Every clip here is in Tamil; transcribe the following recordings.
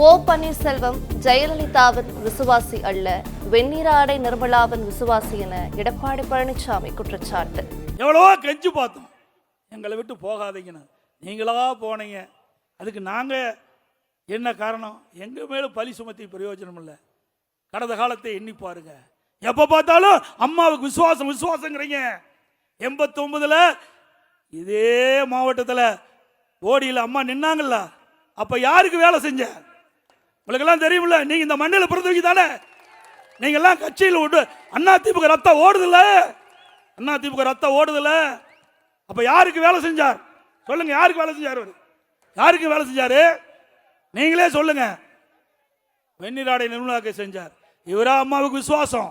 ஓ பன்னீர்செல்வம் ஜெயலலிதாவின் விசுவாசி அல்ல, வெண்ணிராடை நிர்மலாவின் விசுவாசி என எடப்பாடி பழனிசாமி குற்றச்சாட்டு. எவ்வளவோ கெஞ்சு பார்த்தோம், எங்களை விட்டு போகாதீங்கன்னு. நீங்களா போனீங்க. அதுக்கு நாங்கள் என்ன காரணம்? எங்கள் மேலும் பழி சுமத்தி பிரயோஜனம் இல்லை. கடந்த காலத்தை எண்ணி பாருங்க. எப்போ பார்த்தாலும் அம்மாவுக்கு விசுவாசம் விசுவாசங்கிறீங்க. 89ல் இதே மாவட்டத்தில் ஓடியில் அம்மா நின்னாங்கல்ல, அப்போ யாருக்கு வேலை செஞ்ச? உங்களுக்கெல்லாம் தெரியுமில்ல. நீங்கள் இந்த மண்ணில் பிறந்தவங்க தானே. நீங்கள்லாம் கட்சியில் விட்டு அதிமுக ரத்தம் ஓடுதில்ல, அதிமுக ரத்தம் ஓடுதில்ல. அப்போ யாருக்கு வேலை செஞ்சார் சொல்லுங்க? யாருக்கு வேலை செஞ்சார்? யாருக்கு வேலை செஞ்சாரு? நீங்களே சொல்லுங்க. வெண்ணிராடை நிர்மலாக்கு செஞ்சார். இவரா அம்மாவுக்கு விசுவாசம்?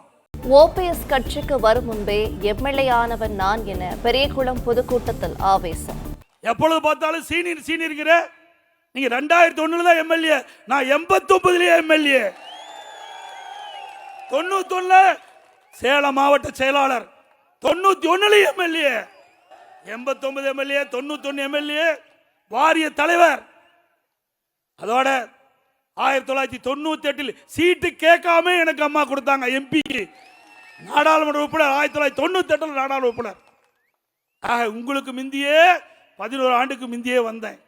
ஓபிஎஸ் கட்சிக்கு வரும் முன்பே எம்எல்ஏ ஆனவன் நான் என பெரியகுளம் பொதுக்கூட்டத்தில் ஆவேசம். எப்பொழுது பார்த்தாலும் சீனியர் சீனியர்கிற நீங்க 2001 தான் எம்எல்ஏ, நான் 89 எம்எல்ஏ, 91 சேலம் மாவட்ட செயலாளர், 91 எம்எல்ஏ, 89 எம்எல்ஏ, 91 எம்எல்ஏ, வாரிய தலைவர். அதோட 1998 சீட்டு கேட்காம எனக்கு அம்மா கொடுத்தாங்க எம்பி, நாடாளுமன்ற உறுப்பினர். 1998 நாடாளுமன்ற உறுப்பினர். உங்களுக்கு முந்தியே 11 ஆண்டுக்கு முந்தியே வந்தேன்.